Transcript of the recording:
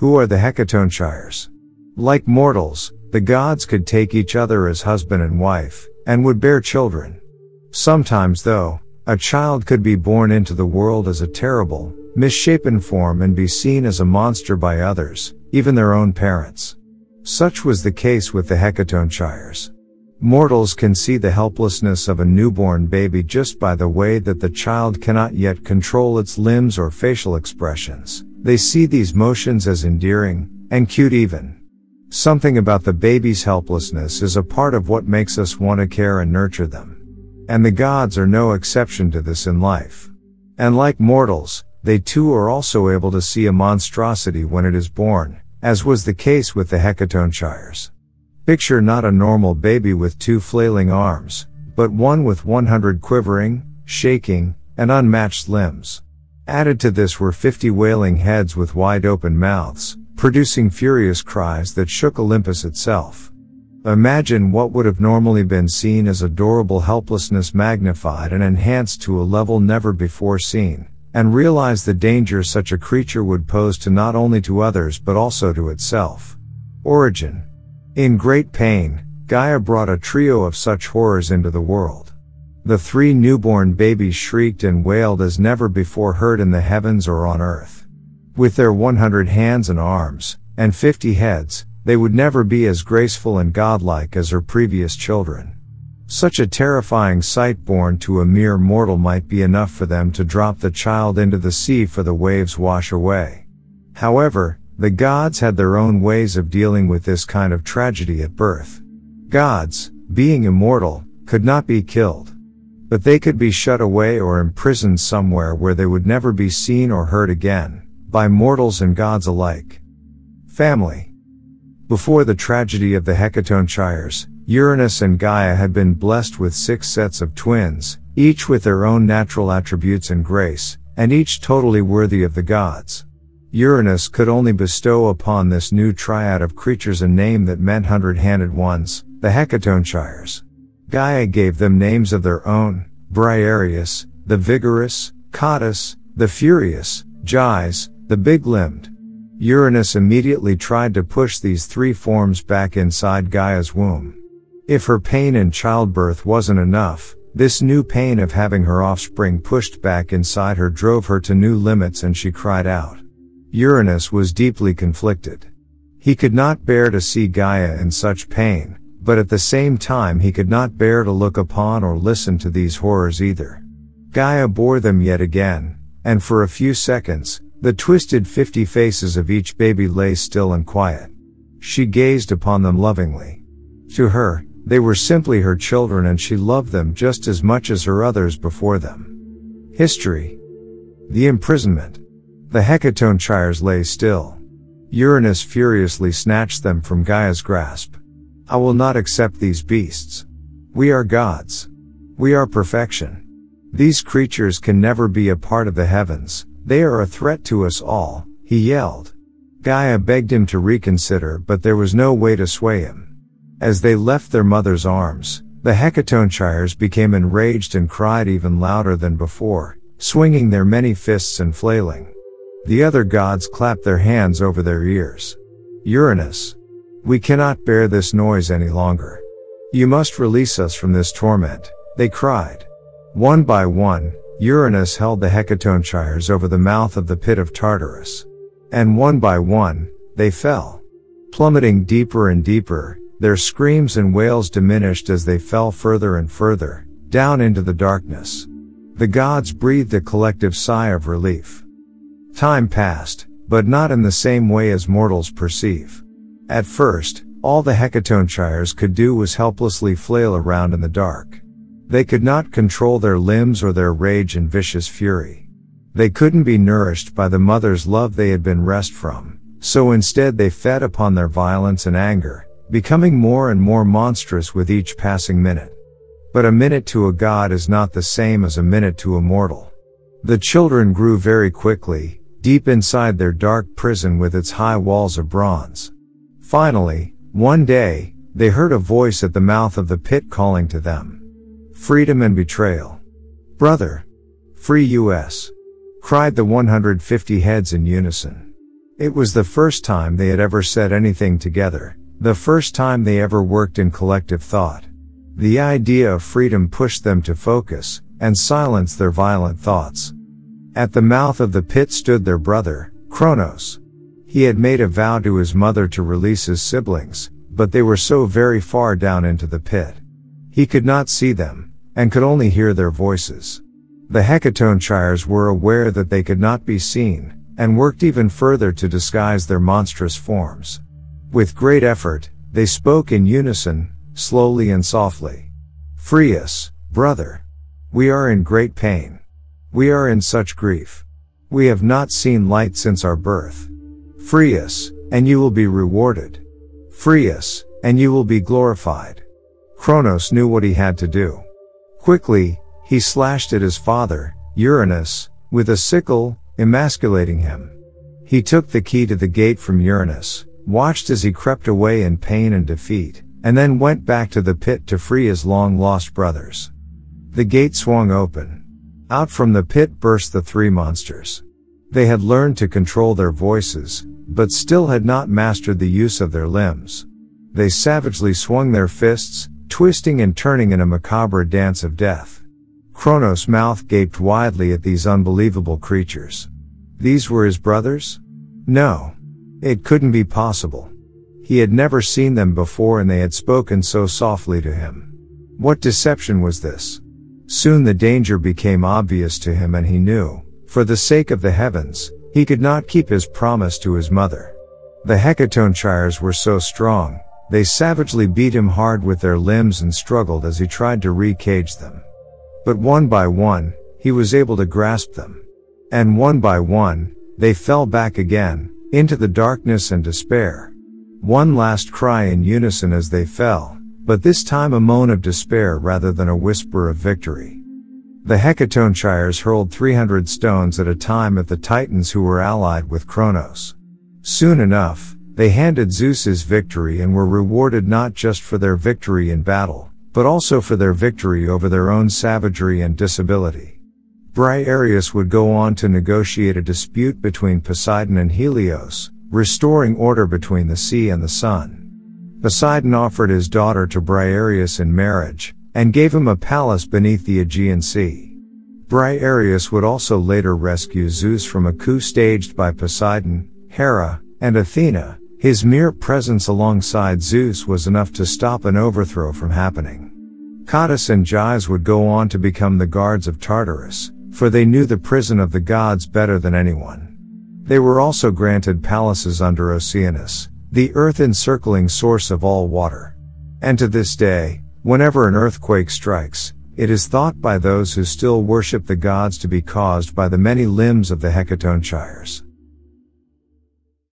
Who are the Hecatoncheires? Like mortals, the gods could take each other as husband and wife, and would bear children. Sometimes though, a child could be born into the world as a terrible, misshapen form and be seen as a monster by others, even their own parents. Such was the case with the Hecatoncheires. Mortals can see the helplessness of a newborn baby just by the way that the child cannot yet control its limbs or facial expressions. They see these motions as endearing, and cute even. Something about the baby's helplessness is a part of what makes us want to care and nurture them. And the gods are no exception to this in life. And like mortals, they too are also able to see a monstrosity when it is born, as was the case with the Hecatoncheires. Picture not a normal baby with 2 flailing arms, but one with 100 quivering, shaking, and unmatched limbs. Added to this were 50 wailing heads with wide open mouths, producing furious cries that shook Olympus itself. Imagine what would have normally been seen as adorable helplessness magnified and enhanced to a level never before seen, and realize the danger such a creature would pose to not only to others but also to itself. Origin. In great pain, Gaia brought a trio of such horrors into the world. The 3 newborn babies shrieked and wailed as never before heard in the heavens or on earth. With their 100 hands and arms, and 50 heads, they would never be as graceful and godlike as her previous children. Such a terrifying sight born to a mere mortal might be enough for them to drop the child into the sea for the waves wash away. However, the gods had their own ways of dealing with this kind of tragedy at birth. Gods, being immortal, could not be killed. But they could be shut away or imprisoned somewhere where they would never be seen or heard again, by mortals and gods alike. Family. Before the tragedy of the Hecatoncheires, Uranus and Gaia had been blessed with 6 sets of twins, each with their own natural attributes and grace, and each totally worthy of the gods. Uranus could only bestow upon this new triad of creatures a name that meant 100-handed ones, the Hecatoncheires. Gaia gave them names of their own: Briareus, the vigorous; Cottus, the furious; Gyges, the big-limbed. Uranus immediately tried to push these 3 forms back inside Gaia's womb. If her pain in childbirth wasn't enough, this new pain of having her offspring pushed back inside her drove her to new limits, and she cried out. Uranus was deeply conflicted. He could not bear to see Gaia in such pain, but at the same time he could not bear to look upon or listen to these horrors either. Gaia bore them yet again, and for a few seconds, the twisted 50 faces of each baby lay still and quiet. She gazed upon them lovingly. To her, they were simply her children, and she loved them just as much as her others before them. History. The imprisonment. The Hecatoncheires lay still. Uranus furiously snatched them from Gaia's grasp. I will not accept these beasts. We are gods. We are perfection. These creatures can never be a part of the heavens. They are a threat to us all, he yelled. Gaia begged him to reconsider, but there was no way to sway him. As they left their mother's arms, the Hecatoncheires became enraged and cried even louder than before, swinging their many fists and flailing. The other gods clapped their hands over their ears. Uranus. We cannot bear this noise any longer. You must release us from this torment, they cried. One by one, Uranus held the Hecatoncheires over the mouth of the pit of Tartarus. And one by one, they fell. Plummeting deeper and deeper, their screams and wails diminished as they fell further and further, down into the darkness. The gods breathed a collective sigh of relief. Time passed, but not in the same way as mortals perceive. At first, all the Hecatoncheires could do was helplessly flail around in the dark. They could not control their limbs or their rage and vicious fury. They couldn't be nourished by the mother's love they had been wrested from, so instead they fed upon their violence and anger, becoming more and more monstrous with each passing minute. But a minute to a god is not the same as a minute to a mortal. The children grew very quickly, deep inside their dark prison with its high walls of bronze. Finally, one day, they heard a voice at the mouth of the pit calling to them. Freedom and betrayal. Brother! Free us! Cried the 150 heads in unison. It was the first time they had ever said anything together, the first time they ever worked in collective thought. The idea of freedom pushed them to focus and silence their violent thoughts. At the mouth of the pit stood their brother, Kronos. He had made a vow to his mother to release his siblings, but they were so very far down into the pit. He could not see them, and could only hear their voices. The Hecatoncheires were aware that they could not be seen, and worked even further to disguise their monstrous forms. With great effort, they spoke in unison, slowly and softly. "Free us, brother. We are in great pain. We are in such grief. We have not seen light since our birth. Free us, and you will be rewarded. Free us, and you will be glorified." Kronos knew what he had to do. Quickly, he slashed at his father, Uranus, with a sickle, emasculating him. He took the key to the gate from Uranus, watched as he crept away in pain and defeat, and then went back to the pit to free his long-lost brothers. The gate swung open. Out from the pit burst the three monsters. They had learned to control their voices, but still had not mastered the use of their limbs. They savagely swung their fists, twisting and turning in a macabre dance of death. Kronos' mouth gaped widely at these unbelievable creatures. These were his brothers? No. It couldn't be possible. He had never seen them before, and they had spoken so softly to him. What deception was this? Soon the danger became obvious to him, and he knew, for the sake of the heavens, he could not keep his promise to his mother. The Hecatoncheires were so strong, they savagely beat him hard with their limbs and struggled as he tried to re-cage them. But one by one, he was able to grasp them. And one by one, they fell back again, into the darkness and despair. One last cry in unison as they fell, but this time a moan of despair rather than a whisper of victory. The Hecatoncheires hurled 300 stones at a time at the Titans who were allied with Kronos. Soon enough, they handed Zeus his victory and were rewarded not just for their victory in battle, but also for their victory over their own savagery and disability. Briareus would go on to negotiate a dispute between Poseidon and Helios, restoring order between the sea and the sun. Poseidon offered his daughter to Briareus in marriage, and gave him a palace beneath the Aegean Sea. Briareus would also later rescue Zeus from a coup staged by Poseidon, Hera, and Athena. His mere presence alongside Zeus was enough to stop an overthrow from happening. Cottus and Gyges would go on to become the guards of Tartarus, for they knew the prison of the gods better than anyone. They were also granted palaces under Oceanus, the earth-encircling source of all water. And to this day, whenever an earthquake strikes, it is thought by those who still worship the gods to be caused by the many limbs of the Hecatoncheires.